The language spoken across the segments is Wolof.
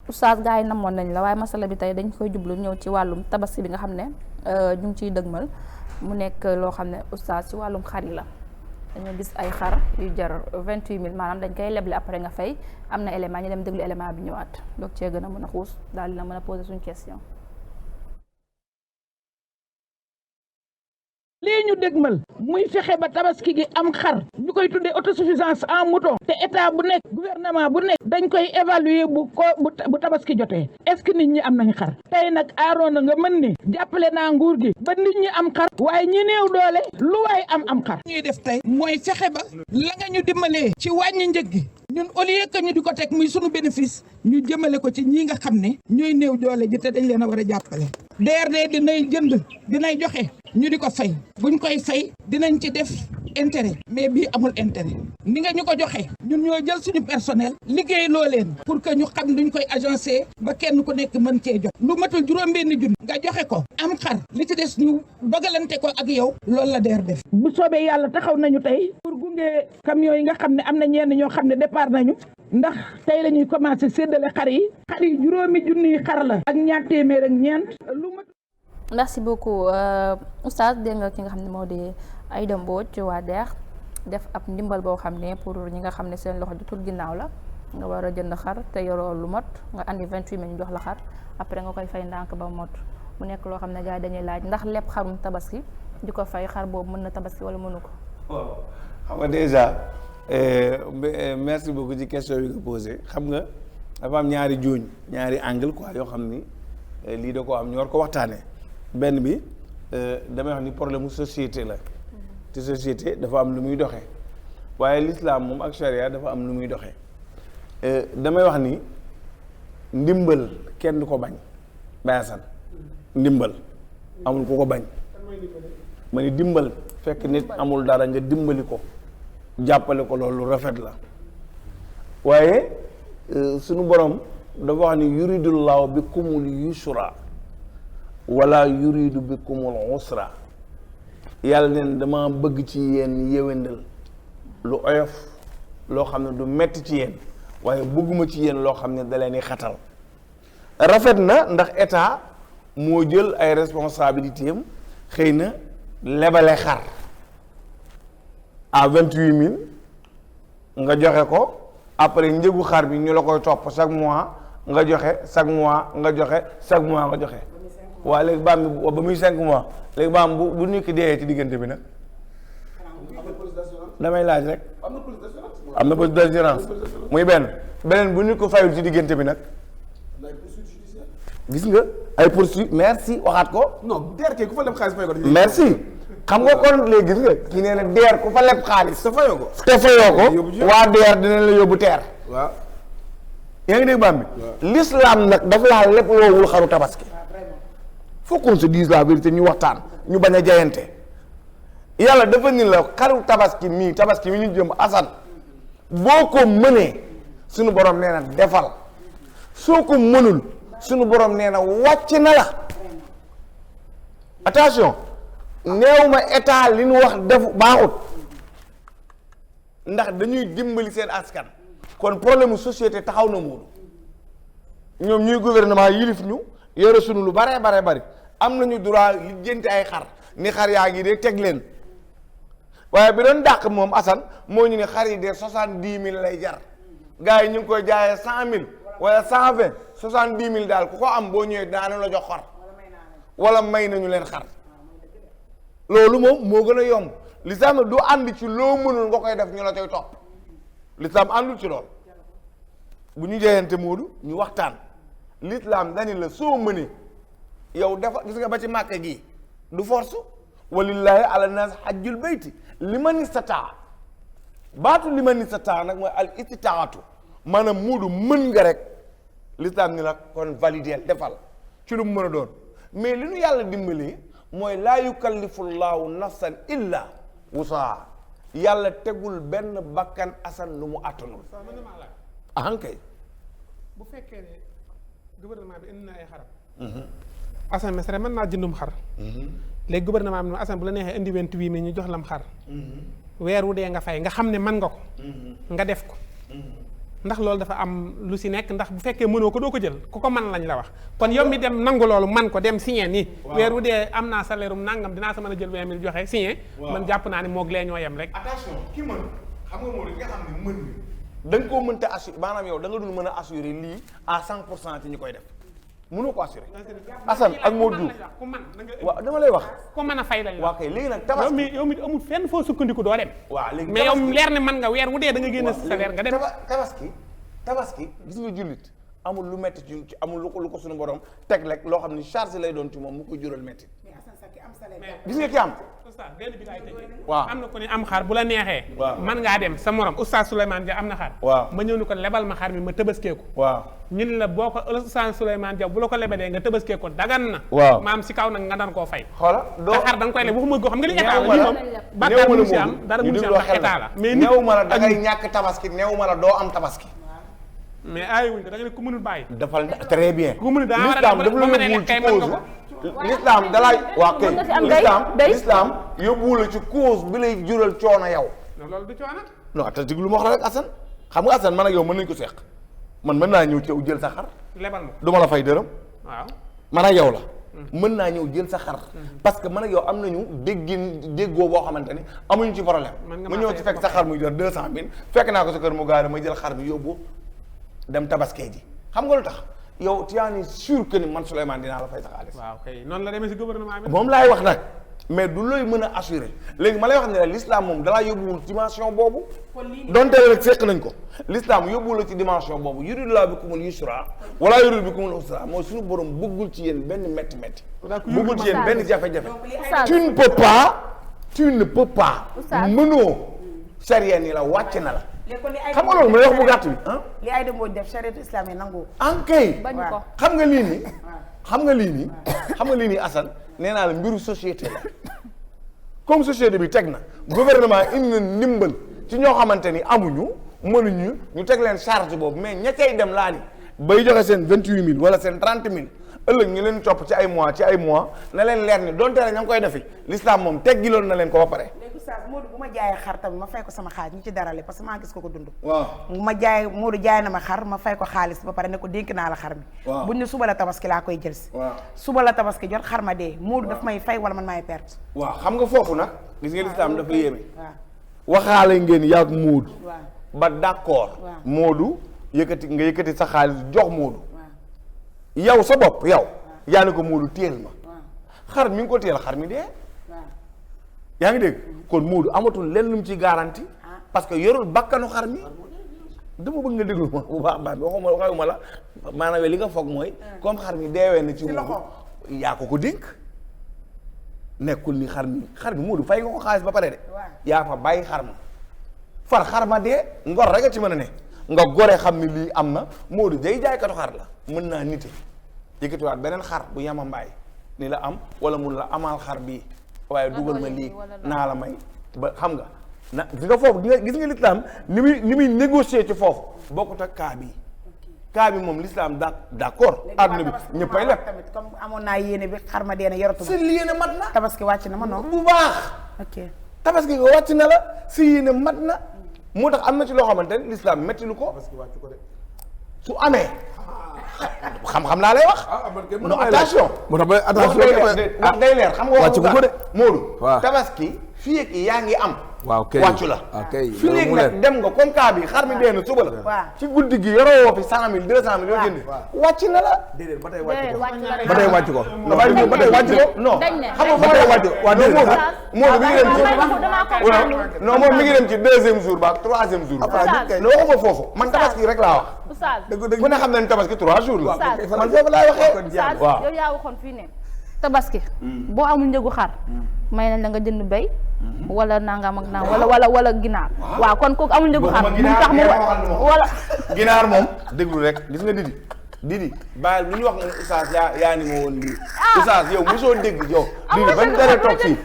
oustaz gars yi namoon nañ la waaye masala bi tey dañ koy jublu ñëw ci wàllum tabaski bi nga xam ne ñu ngi ciy dëgmal mu nekk loo xam ne oustaz ci wàllum xar yi la dañoo gis ay xar yu jar 28 000 maanaam dañ koy leble après nga fay am na élément ñu dem déglu élément bi ñëwaat donc cee gën a mën a xuus daal dina mën a poser suñu question. lii ñu dégmal muy fexe ba tabaski gi am xar ñu koy tuddee autosuffisance en mouton te état bu nekk gouvernement bu nekk dañ koy évaluer bu tabaski jotee est-ce que nit ñi am nañ xar tey nag aaroona nga mën ni jàppale naa nguur gi ba nit ñi am xar waaye ñi néew doole lu waay am xar ñuy def tey mooy fexe ba la nga ñu dimbalee ci wàññi njëg gi ñun au lieu que ñu di ko teg muy sunu bénéfice ñu jëmale ko ci ñi nga xam ne ñooy néew doole ji te dañ leen a war a jàppale DRD dinay jënd dinay joxe ñu di ko fay buñ koy fay dinañ ci def intérêt mais bii amul intérêt ni nga ñu ko joxe ñun ñoo jël suñu personnel liggéey loo leen pour que ñu xam duñ koy agencé ba kenn ku nekk mën cee jot lu matul juróom-benni junni nga joxe ko am xar li ci des ñu dogalante ko ak yow loolu la DER def bu soobee yàlla taxaw nañu tey pour gunge camions yi nga xam ne am na ñenn ñoo xam ne départ nañu ndax tey la ñuy commencé séddale xar yi juróomi junniy xar la ak ñaar téeméer ak ñeent lu mat. merci beaucoup oustaz dégg nga ki nga xam ne moo di Aïda Mbodj waa DER def ab ndimbal boo xam ne pour ñi nga xam ne seen loxo jotul ginnaaw la nga war a jënd xar te yoroo lu mot nga andi 28 000 ñu jox la xar après nga koy fay ndànk ba mot mu nekk loo xam ne gars yi dañuy laaj ndax lépp xarum tabaski di ko fay xar boobu mën na tabaski wala mënu ko. waaw xam nga déjà merci beaucoup ci question yi nga posé xam nga dafa am ñaari angle quoi yoo xam ni lii da ko am ñu war ko waxtaanee benn bi damay wax ni problème mu société la te société dafa am lu muy doxee waaye l'islam moom ak charia dafa am lu muy doxee damay wax ni ndimbal kenn du ko bañ bayasan ndimbal amul ku ko bañ ma ni dimbal fekk nit amul dara nga dimbali ko jàppale ko loolu rafet la waaye sunu borom dafa wax ni yuridullahu bikumul yusra wala yuridu bikumul usra yàlla neen dama bëgg ci yéen yéwéndal lu oyof loo xam ne du metti ci yéen waaye bëgguma ci yéen loo xam ne da leen di xatal rafet na ndax état moo jël ay responsabilités am xëy na lebale xar à 28 000 nga joxe ko après njëgu xar bi ñu la koy topp chaque mois nga joxe chaque mois nga joxe chaque mois nga joxe waaw léegi baam bi ba muy 5 mois léegi baam bu nit ki dee ci diggante bi nag damay laaj rek am na police d'assurance muy beneen bu nit ko fayul ci diggante bi nag gis nga ay poursuite merci waxaat ko non DER kay ku fa leb xaalis fay ko merci xam nga kon léegi gis nga kii nee na DER ku fa leb xaalis te fayoo ko waa DER dinañ la yóbbu teer waaw yaa ngi dégg baam bi l'islam nag dafa laa lépp loowul xaru tabaski faut qu'on se dise la vérité ñu waxtaan ñu bañ a jayante yàlla dafa ni la xaru tabaski mi ñu jëm asan boo ko mënee suñu borom nee na defal soo ko mënul suñu borom nee na wàcc na la attention néew ma état li ñu wax def baaxut ndax dañuy dimbali seen askan kon problème société taxaw na moodu ñoom ñuy gouvernement yilif ñu yore sunu lu bare bari am nañu droit li jënti ay xar ni xar yaa ngi de teg leen waaye bi doon dàq moom Assane moo ñu ne xar yi de 70 000 lay jar gars yi ñu ngi koy jaayee 100 000 wala 120 70 000 daal ku ko am boo ñëwee daana la jox xar wala may nañu leen xar loolu moom moo gën a yomb l'islam du ànd ci loo mënul nga koy def ñu la koy topp l'islam àndul ci lool bu ñu jeyante moodu ñu waxtaan l'islam dañu la soo mënee yow dafa gis nga ba ci màkke gi du force walillahi ala nas hajjul bayti liman istataa baatu liman istataa nag mooy al istitaatu maanaam muudu mën nga rek l'islam ni la kon valideel defal ci lu mu mën a doon mais li nu yàlla dimbalee mooy laa yukallifu llaahu nafsan illa wusaa yàlla tegul benn bakkan asan lu mu attanul ahankay bu fekkee ne gouvernement bi indi na ay xaram asan mesre mën naa jëndum xar léegi gouvernement bi asan bu la neexee indi 28 000 ñu jox lam xar weer wu dee nga fay nga xam ne mën nga ko nga def ko ndax loolu dafa am lu si nekk ndax bu fekkee mënoo ko doo ko jël ku ko mën lañ la wax kon yow mi dem nangu loolu man ko dem signé nii weer wu dee am naa salaire um nangam dinaa sa mën a jël 20 000 joxe signé man jàpp naa ni moog lee ñoo yem rek attention ki mën xam nga moo di nga xam ne mën ni da nga koo mënta assurer maanaam yow da nga dul mën a assurer lii à 100% ci ñi koy def mënoo ko assurer Assane ak Modou Diouf ku man waaw dama lay wax ku mën a fay lañ la waaw kay léegi nag tabaski yow mi amul fenn foo sukkandiku doo dem waaw léegi mais yow leer ne man nga weer wu dee da nga génn sa salaire nga dem tabaski gis nga jullit amul lu metti ci amul lu ko suñu borom teg rek loo xam ni charge lay doon ci moom mu koy jural metti gis nga ki am oustaz benn bi laay tëjee waaw am na ko ne am xar bu la neexee waaw man ngaa dem sa morom oustaz Souleymane Dia am na xar waaw ma ñëw ni ko lebal ma xar mi ma tëbaskeeku waaw ñun la boo ko oustaz Souleymane Dia bu la ko lebedee nga tëbaskeeku dagan na waaw maam si kaw nag nga daan koo fay xoola doo te xar da nga koy leb waxuma goo xam nga li état la li moom bàkkaar mënu si am dara mënu si am ndax état la mais nit neewu ma la da ngay ñàkk tabaski neewu ma la doo am tabaski mais aayuwuñ ko da nga ne ku mënul bàyyi defal très bien ku mënul daa war a l'islam dafa la yóbbuwul ci cause l'islam dalay waa kay l'islam yóbbuwul la ci cause bi lay jural coono yow non loolu du coono non te diglu ma wax la rek Assane xam nga Assane man ak yow mën nañu ko seq man mën naa ñëw ci yow jël sa xar lebal ma du ma la fay dërëm waaw man ak yow la mën naa ñëw jël sa xar parce que man ak yow am nañu déggoo boo xamante ni amuñu ci problème ma ñëw ci fekk sa xar muy jar 200 000 fekk naa ko sa kër mu gaare ma jël xar bi yóbbu dem tabaskee ji xam nga lu tax yow tu es sûr que ni man Souleymane dinaa la fay sa xaalis. waaw kay noonu la demee si gouvernement bi. moom laay wax nag mais du looy mën a assurer léegi ma lay wax ne la l'islam moom dalaa yóbbuwul dimension boobu. donte rek seq nañ ko l'islam yóbbuwul la ci dimension boobu yuridullahu bikumul yusra wala yuridu bikumul usra mooy suñu borom bëggul ci yéen benn métti. bëggul ci yéen benn jafe-jafe. tu ne peux pas. mënoo. charia ni la wàcc na la. xam nga loolu mooy wax bu gàtt bi ah. li ay demoo def chariatu islam yi nangu. ankay bañ ko xam nga lii nii. xam nga lii nii Assane nee naa la mbiru société la comme société bi teg na gouvernement indi na ndimbal ci ñoo xamante ni amuñu mënuñu ñu teg leen charge boobu mais ña cay dem laa ni bay joxe seen 28000 wala seen 30000 ëllëg ñu leen topp ci ay mois na leen leer ni donte la ña ngi koy defi l'islam moom teggiloon na leen ko ba pare. Modou bu ma jaayee xar tamit ma fay ko sama xaalis ñu ci darale parce que maa gis ko dund. waaw ma jaay Modou jaay na ma xar ma fay ko xaalis ba pare ne ko dénk naa la xar mi. waaw buñ ne suba la tabaski laa koy jël si. waaw suba la tabaski jot xar ma dee. Modou daf may fay wala man maay perte. waaw xam nga foofu nag. gis nga lislaam dafa yéeme. waaw waxaale ngeen yàgg Modou. waaw ba d'accord. waaw Modou nga yëkkati sa xaalis jox Modou. waaw yow sa bopp yow. yaa ne ko Modou téel ma. waaw xar mi ngi ko téel xar mi dee. waaw yaa ngi dégg kon Modou amatul lenn lu mu ciy garanti parce que yorul bakkanu xar mi dama bëgg nga déglu ma bu baax baax waxuma la maanaam li nga foog mooy comme xar mi deewee na ci Modou yaa ko dénk nekkul ni xar mi Modou fay nga ko xaalis ba pare de yaa fa bàyyi xar ma xar ma dee ngor rek a ci mën a ne nga gore xam ni lii am na Modou day jaaykatu xar la mën naa nite yëkkatiwaat beneen xar bu yama mbaay ni la am wala mun la amaal xar bii waaye dugal ma lii naa la may ba xam nga na gis nga foofu gis nga l'islam ni muy négocier ci foofu bokkut ak cas bi moom l'islam d'accord adduna bi ñëppay leb tamit comme amoon naa yéene bi xar ma dee na yoratu sa yéene mat na tabaski wàcc na ma noonu bu baax ok tabaski nga wàcc na la sa yéene mat na moo tax am na ci loo xamante ne l'islam metti lu ko su amee xam-xam laa lay wax. non attention. moo tax ba attention wax day leer xam nga wàcc ko de Modou. waaw tabaski fii ak yaa ngi am. waaw kay wàccu la. kay fii léegi nag dem nga comme cas bi xar mi dee na suba la. waaw ci guddi gi yoroo woo fi 100000 200000 yoo jënd. wàcc na la. déedéet ba tey déedéet ba tey wàcc ko. ba tey wàcc ko non. dañ ne xam nga ba tey wàcc ko waaw déedéet Modou mi ngi dem ci. non moom mi ngi dem ci 2e jour ba ak 3e jour. non waxuma foofu man tabaski rek laa wax. Oustaz ku ne xam na ne tabaski 3 jours la. Oustaz man foofu laay waxee. Oustaz waaw yow yaa waxoon fii ne tabaski boo amul njëgu xar may nañ la nga jënd béy wala nangam ak nangam wala ginaar waaw kon kooku amul njëgu xar mu tax mu wala ginaar moom déglu rek gis nga Didi bàyyil lu ñu wax nga ne Oustaz yaa ni ma woon lii Oustaz yow mosoo dégg yow Didi bañ daree toog fii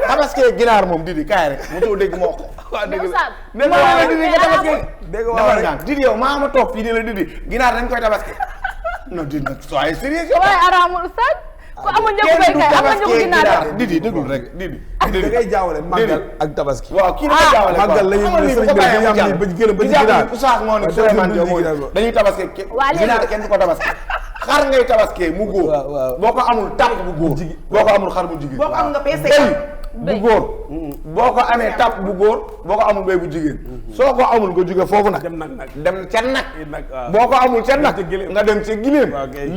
tabaskee ginaar moom Didi kaay rek mosoo dégg moo ko waaw dégg la ne la Didi nga tabaskee dégg nga rek Didi yow maa ma toog fii ni la Didi ginaar dañ koy tabaskee non Didi nag soyez sérieux waaye araamul Oustaz ku amul njëgu béykat am na njëgu ginaar Didi déglu rek Didi. da ngay jaawale màggal ak tabaski. waaw kii dafa jaawale quoi màggal la ñuy sëñ bi dañuy am ni ba gën a ba ci ginaar. Oustaz moo ne Souleymane Diop mooy dañuy tabaski ginaar kenn du ko tabaski. xar ngay tabaskee mu góor. boo ko amul tàpp bu góor. boo ko amul xar bu jigéen. boo ko am nga peese bu góor. boo ko amee tàpp bu góor boo ko amul béy bu jigéen. soo ko amul nga jóge foofu nag. dem ca nag. boo ko amul ca nag nga dem ca gileem.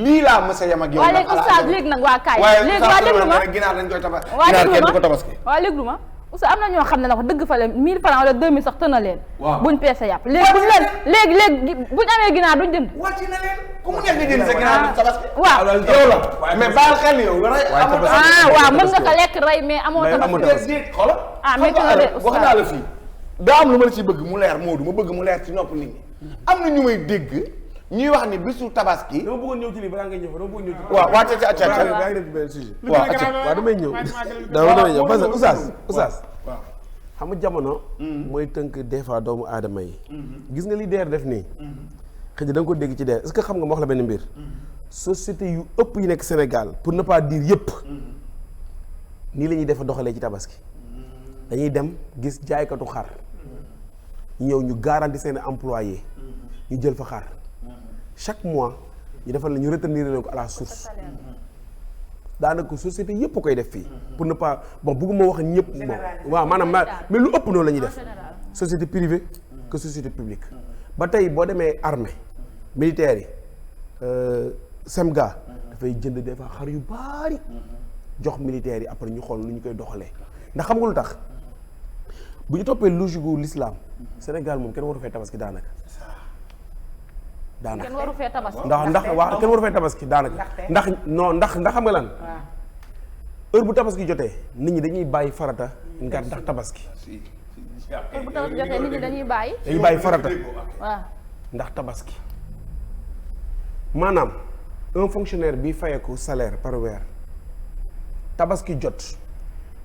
lii laa mës a yem ak yow. waaye léegi Oustaz léegi nag waa kaay. léegi waa déglu ma ginaar dañ koy tabaski. waa ginaar déglu kenn ma du ko tabaski. waa déglu ma Oustaz am na ñoo xam ne nag wax dëgg fa la 1000 francs wala 2000 sax tëna leen. waaw buñ peese yàpp léegi buñ leen léegi buñ amee ginaar duñ jënd. wàcc na leen ku mu nekk nga jënd sa ginaar du tabaski. waaw yow la mais baal xel yow. waaw mën nga ko lekk rey mais amoo tabaski. xoolal mais tëna leen wax naa la fii daa am lu ma la ci bëgg mu leer Modou ma bëgg mu leer ci nopp nit ñi am na ñu may dégg ñuy wax ni bisu tabaski. dama bëggoon ñëw ci lii balaa ngay ñëw fa dama bëggoon ñëw ci. waaw wàcce ci acca yaa ngi def benn sujet. waaw damay ñëw damay ñëw parce que Oustaz xam nga jamono mooy tënk des fois doomu aadama yi gis nga li DER def nii xëy na da nga ko dégg ci DER est-ce que xam nga ma wax la benn mbir société yu ëpp yi nekk Sénégal pour ne pas dire yëpp nii la ñuy def doxalee ci tabaski dañuy dem gis jaaykatu xar ñëw ñu garanti seen employé ñu jël fa xar chaque mois ñu defal la ñu retenir leen ko à la source daanaka société yëpp a koy def fii pour ne pas bon bëgguma wax ñëpp moom waaw maanaam mais lu ëpp noonu la ñuy def société privée que société publique ba tey boo demee armée militaire yi SEMGA dafay jënd des fois xar yu baari jox militaires yi après ñu xool nu ñu koy doxalee ndax xam nga lu tax bu ñu toppee logique gu l'islam Sénégal moom kenn waru fee tabaski daanaka kenn waru fee tabaski ndax waaw kenn waru fee tabaski daanaka ndax non ndax xam nga lan heure bu tabaski jotee nit ñi dañuy bàyyi farata nga ndax tabaski heure bu tabaski jotee nit ñi dañuy bàyyi farata waaw ndax tabaski maanaam un fonctionnaire bi fayeeku salaire par weer tabaski jot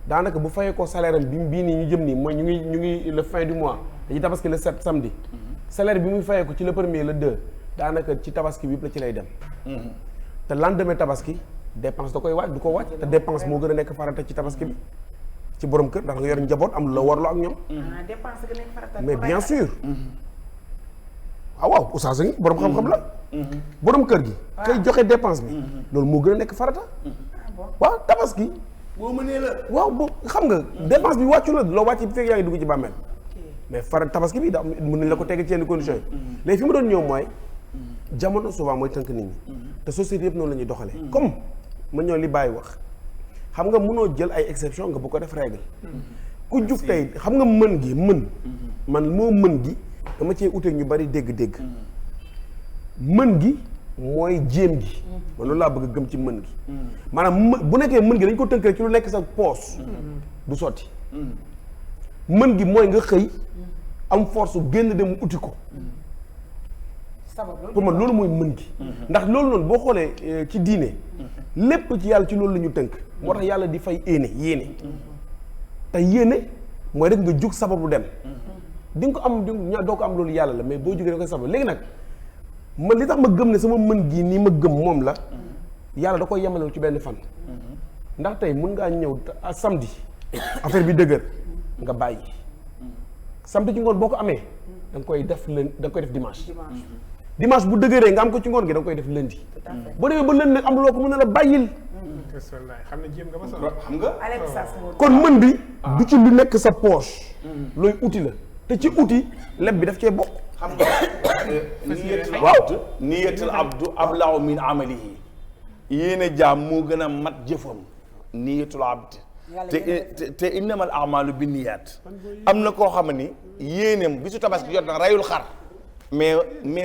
daanaka bu fayeekoo salaire am bii nii ñu jëm nii mooy ñu ngi le fin du mois dañuy tabaski le 7 samedi salaire bi muy fayeeku ci le premier le 2 daanaka ci tabaski bi yëpp la ci lay dem te lendemain tabaski dépense da koy wàcc du ko wàcc te dépense moo gën a nekk farata ci tabaski bi ci borom kër ndax nga yor njaboot am lu la warloo ak ñoom mais bien sûr waaw oustaz ngi borom xam-xam la borom kër gi kay joxe dépense bi loolu moo gën a nekk farata waaw tabaski boo mënee la waaw boo xam nga dépense bi wàccu la loo wàcc bi fekk yaa ngi dugg ci bàmmeel mais farata tabaski bi da mën nañ la ko teg ci yenn conditions yi léegi fi ma doon ñëw mooy jamono souvent mooy tënk nit ñi te société yëpp noonu la ñuy doxalee comme ma ñëw li bàyyi wax xam nga mënoo jël ay exception nga bu ko def règle ku jub tey xam nga mën gi man moo mën gi dama cee uteeg ñu bari dégg-dégg mën gi mooy jéem gi man loolu laa bëgg a gëm ci mën gi maanaam bu nekkee mën gi dañ ko tënk rek ci lu nekk sa poos du sotti mën gi mooy nga xëy am force génn dem uti ko pour man loolu mooy mën gi ndax loolu noonu boo xoolee ci diine lépp ci yàlla ci loolu la ñu tënk moo tax yàlla di fay yéene te yéene mooy rek nga jug sababu dem di nga ko am doo ko am loolu yàlla la mais boo jógee da koy sabab léegi nag man li tax ma gëm ne sama mën gi nii ma gëm moom la yàlla da koy yemalewul ci benn fan ndax tey mun ngaa ñëw samedi affaire bi dëgër nga bàyyi samedi ci ngoon boo ko amee da nga koy def dimanche bu dëgëree nga am ko ci ngoon gi da nga koy def lundi boo demee ba lundi nag am loo ko mën na la bàyyil xam ne jéem nga ba xam nga kon mën bi du ci lu nekk sa poche looy uti la te ci uti leb bi daf cee bokk xam nga waaw niyatul abdu ablahu min amalihi yéene jaam moo gën a mat jëfam niyatul abd te innamal a'malu bin niyat am na koo xam ni yéeneem bisu tabaski jot na rayul xar mais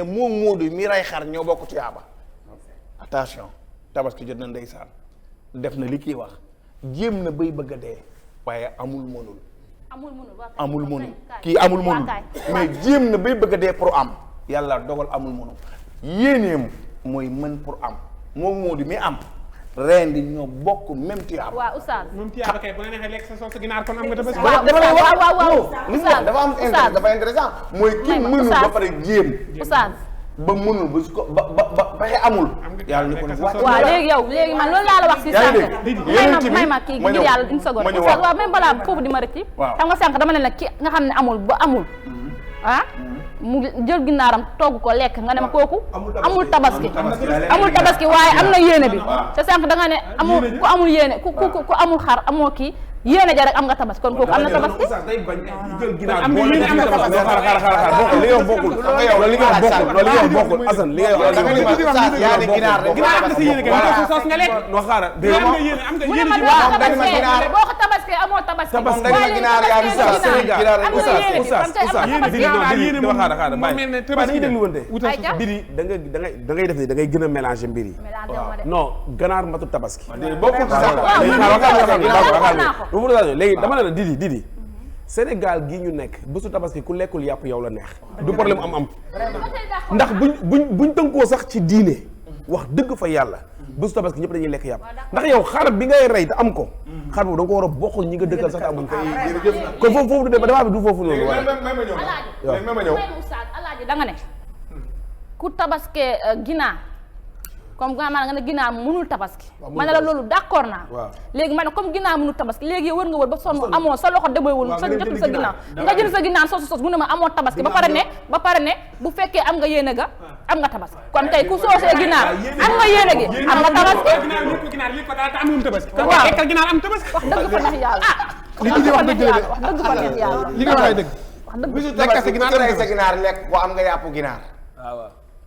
moom Moodu mi ray xar ñoo bokk tuyaaba attention tabaski jot na ndeysaan def na li kii wax jéem na bay bëgg a dee waaye amul mënul kii amul mënul mais jéem na bay bëgg a dee pour am yàlla dogal amul mënul yéeneem mooy mën pour am moom Moodu mi am ren di ñoo bokk même tuyaaba. waaw oustaz. même tuyaaba kay bu la neexee lekk sa soos ginaar kon am nga tabaski. waaw waaw li dafa am intérêt dafa intéressant mooy ki mënul ba pare jéem. oustaz ba mënul ba su ko ba pexe amul yàlla ni kon waaw léegi man loolu laa la wax si yaa ngi sànq may ma kii ngir yàlla une seconde oustaz waaw même balaa foofu di ma rëcc xam nga sànq dama ne la ki nga xam ne amul ba amul ah mu jël ginnaaram togg ko lekk nga ne ma kooku amul tabaski waaye am na yéene bi te sànq da nga ne amul ku amul yéene ku amul xar amoo kii yéene ja rek am nga tabaski kon kooku am na tabaski am na yéene am na tabaski xaaral li nga wax bokkul li nga wax bokkul Assane li nga wax yaa ni ginaar rek ginaar am nga si yéene kay ko soos nga lekk no xaaral am nga yéene ci boo ko tabaski amoo tabaski ginaar yaa ni sax Sénégal biri da ngay def ni da ngay gën a mélanger mbir yi non ganaar matu tabaski bokkul sax léegi dama ne la Didi Sénégal gii ñu nekk bésu tabaski ku lekkul yàpp yow la neex du problème am ndax buñ tënkoo sax ci diine wax dëgg fa yàlla bésu tabaski ñëpp dañuy lekk yàpp ndax yow xar bi ngay rey te am ko xar boobu da nga ko war a bokkal ñi nga dëkkal sax te amuñ ko kon foofu du damaa bi du foofu noonu ma ñëw alaaji da nga ne ku tabaskee ginaar comme maanaam nga ne ginaar mënul tabaski ma ne la loolu d'accord naa léegi ma ne comme ginaar mënul tabaski léegi wër nga wër ba sonn amoo sa loxo deboywul sa jotul sa ginaar nga jël sa ginaar sos mu ne ma amoo tabaski ba pare ne bu fekkee am nga yéene ga am nga tabaski kon tey ku soosee ginaar am nga yéene gi am nga tabaski waaw ginaar am tabaski wax dëgg fa neex yàlla li di wax dëgg la wax dëgg fa neex yàlla li nga wax dëgg wax dëgg lekk sa ginaar lekk ko am nga yàpp ginaar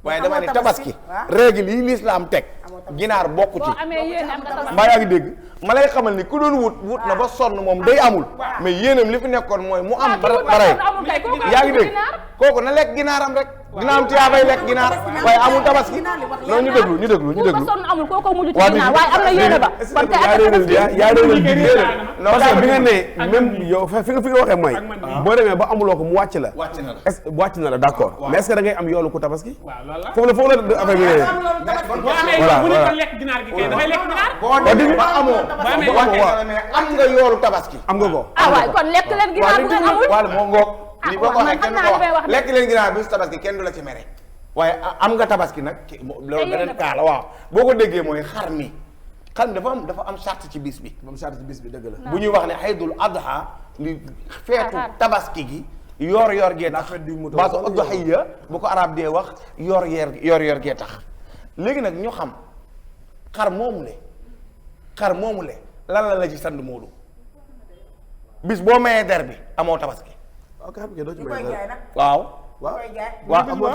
waaye dama ne tabaski règle yi lislaam teg ginaar bokku ci mbaa yaa ngi dégg ma lay xamal ni ku doon wut na ba sonn moom day amul mais yéenam li fi nekkoon mooy mu am bare yaa ngi dégg kooku na lekk ginaaram rek dina am tiyaa bay lekk ginaar waaye amul tabaski noonu ñu déglu ba sonn amul kooku mujj ci ginaar waaye am na yéene ba kon te yaa parce que bi nga ne même yow fi nga waxee mooy boo demee ba amuloo ko mu wàcc la wàcc na la d'accord mais est-ce que da ngay am yoolu ko tabaski foofu la affaire bi bu ne ko lekk ginaar gi kay dafay lekk ginaar ba amoo am nga yoolu tabaski am nga ko waaye kon lekk leen ginaar bu ngeen amul wala moo ngoog li boo ko waxee kenn du ko wax lekk leen ginaar bi su tabaski kenn du la ci mere waaye am nga tabaski nag loolu beneen kaa la waaw boo ko déggee mooy xar mi dafa am charte ci bis bi dëgg la bu ñuy wax ne Aydul Adha li feetu tabaski gi yor gee tax baatu udhiya bu ko arab dee wax yor gee tax léegi nag ñu xam xar moomu le lan la ci sant Moodu bis boo mayee der bi amoo tabaski waaw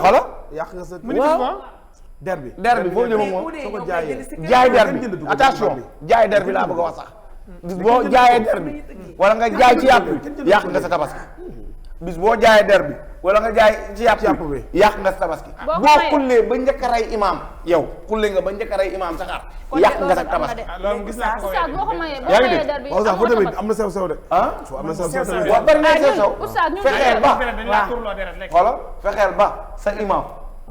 xola yàq nga sa waaw der bi foo jëm moom soo ko jaayee jaay der bi attention jaay der bi laa bëgg a wax sax bis boo jaayee der bi wala nga jaay ci yàpp bi yàq nga sa tabaski bis boo jaayee der bi wala nga jaay ci yàpp bi yàq nga sa tabaski boo xullee ba njëkk a rey imaam yow xullee nga ba njëkk a rey imaam saxaar yàq nga sa tabaski loolu gis naa ko oustaz boo ko mayee yaa ngi dégg waaw sax foo tamit am na sew de am na sew waaw bari na sew fexeel ba xoolal fexeel ba sa imaam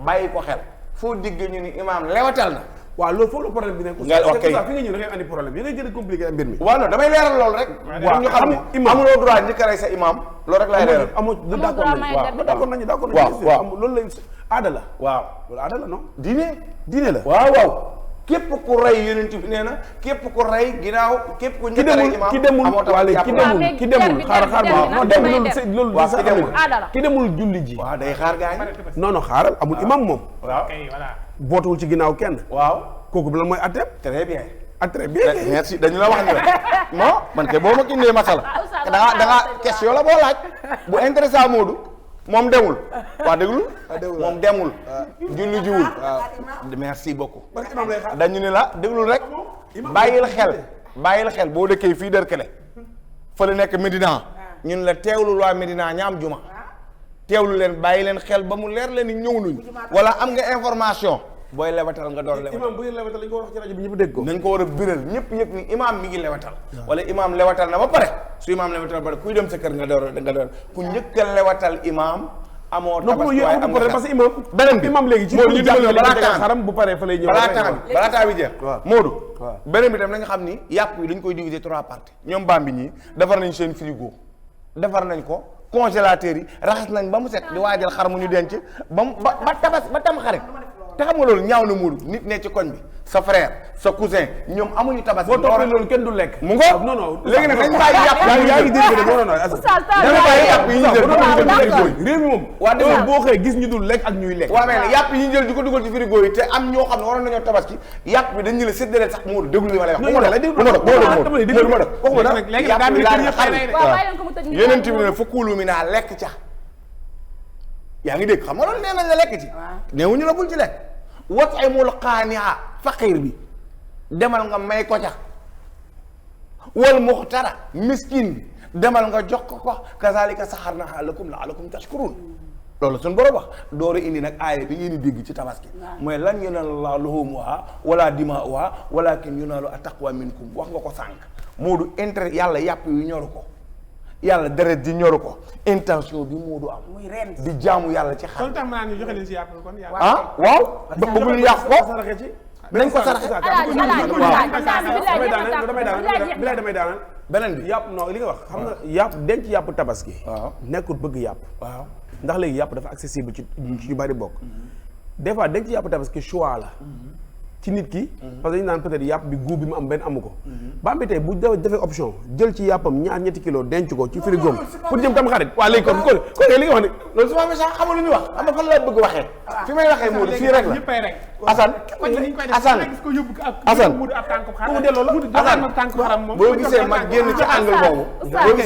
bàyyi ko xel foo digg ñu ni imaam lewatal na waaw loolu foofu la problème bi nekk nga ok fi nga ñëw da ngay andi problème yéen a gën a compliqué mbir mi waaw non damay leeral loolu rek waaw ñu xam ne amuloo droit njëkk a rey sa imaam loolu rek laay leeral d'accord nañu waaw loolu lay aada la waaw loolu aada la non diine la waaw képp ku rey yonent bi nee na képp ku rey ginnaaw képp ku njëkk a rey imaam ki demul xaar non dem loolu sax amul ki demul julli ji waaw day xaar gaañ non xaaral amul imam moom waaw bootuwul ci ginnaaw kenn waaw kooku bi lan mooy atteem très bien très bien merci dañu la wax ni non man kay boo ma indee masala da nga question la boo laaj bu intéressant Moodu moom demul waa déglu moom demul julli jiwul merci beaucoup dañu ne la déglul rek bàyyil xel boo dëkkee fii Derklé fa la nekk Médina ñun la teewlu waa Médina ñaam juma teewlu leen bàyyi leen xel ba mu leer leen ni ñëw nañu wala am nga information booy lewatal nga door lewatal imam bu lewatal lañ ko wax ci rajo bi ñëpp dégg ko nañ ko war a biral ñëpp yëg ni imam mi ngi lewatal wala imam lewatal na ba pare su imam lewatal ba pare kuy dem sa kër nga door ku njëkk a lewatal imam amoo tabaski waaye am nga parce que imam beneen bi imam léegi ci Moodu ñu dimbali balaa xaram bu paree fa lay ñëw balaa temps bi jeex Moodu beneen bi tam nañu xam ni yàpp yi dañ koy diviser 3 parties ñoom Bambi ñii defar nañ seen frigo defar nañ ko congélateur yi raxas nañ ba mu set di waajal xar mu ñu denc ba tam xarit te xam nga loolu ñaaw na muuru nit ne ci koñ bi sa frère sa cousin ñoom amuñu tabaski. boo toppee loolu kenn du lekk. mu ngo non non léegi nag dañ bàyyi yàpp. yaa ngi dégg de non non dañu bàyyi yàpp yi ñu jël di ko dugal ci frigo yi. réew mi moom. waa dëgg boo xëyee gis ñu dul lekk ak ñuy lekk. waaw mais nag yàpp yi ñu jël di ko dugal ci frigo yi te am ñoo xam ne waroon nañoo tabaski yàpp bi dañ ñu la séddale sax Modou déglu li ma lay wax. yeneen bi ne fa kuulu mi naa lekk ca yaa ngi dégg xam nga loolu nee nañ la lekk ci neewuñu la bul ci lekk wat ay mul xaaniha faqiir bi demal nga may ko ca wal muxtara miskin bi demal nga jox ko kazalika saxarnaha lakum laalakum tashkurun loolu suñu borom wax door a indi nag aaya bi ngeen di dégg ci tabaski mooy lan yanaala luhumuha wala dimaa'uha walakin yanaalu attaqwa minkum wax nga ko sànq Moodu intérêt yàlla yàpp yu ñoru ko yàlla deret di ñoru ko intention bi Moodu am muy ren di jaamu yàlla ci xar. kon tax ma naan ñu joxe leen si yàpp kon yàlla. ah waaw bëggul yàq ko nañ ko saraxe damay daanal beneen bi yàpp non li nga wax xam nga yàpp denc yàpp tabaski nekkul bëgg yàpp waaw ndax léegi yàpp dafa accessible ci ñu bari bokk des fois denc yàpp tabaski choix la ci nit ki parce que dañu naan peut-être yàpp bi goût bi mu am benn amu ko ba bi tey bu defee option jël ci yàppam ñetti kilo denc ko ci frigo pour jëm tam xarit waaw léegi kon li nga wax ni loolu su ma amee sax xamal lu ñu wax am na fan laa bëgg waxee fi may waxee Moodu fii rek la Assane boo gisee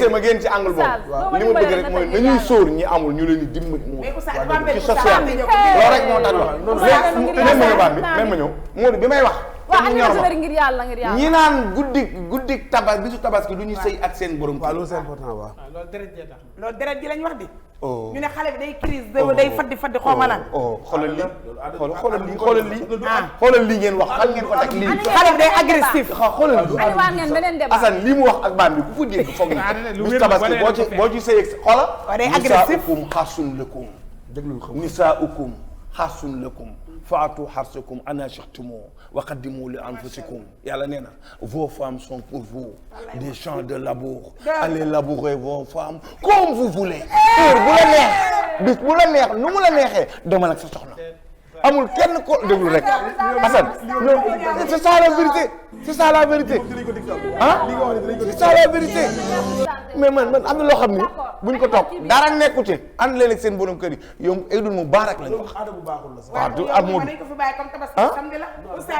ma génn ci angle boobu li ma bëgg rek mooy nañuy sóor ñi amul ñu leen di dimbali ci social loolu rek moo tax wax même ma ñëw Moodu bi may wax ngir yàlla ñi naan guddi bisu tabaski du ñu sëy ak seen borom. waaw loolu c'est important waaw. loolu deret jee tax. loolu deret ji lañ wax di. ñu ne xale bi day crise day faddi xaw ma lan. xoolal lii xoolal lii ngeen wax xal ngeen ko teg lii. xale bi day agressif. xoolal lii Assane lii mu wax ak baam bi ku ko dégg foog na bisu tabaski boo ci sëy ak xoolal. day agressif nisaukum xarsun lakum. nisaukum xarsun lakum faatu xarsakum ana shi'tum wa qaddimu li anfusikum yàlla nee na vos femmes sont pour vous des champs de labour allez labourer vos femmes comme vous voulez heure bu la neex bis bu la neex nu mu la neexee demal ak sa soxna amul kenn ko déglu rek Assane c'est ça la vérité c'est ça la vérité ah c'est ça la vérité mais man am na loo xam ni buñ ko topp dara nekku ci ànd leen ak seen borom kër yi yow Eidul Mubarak lañ wax waaw du am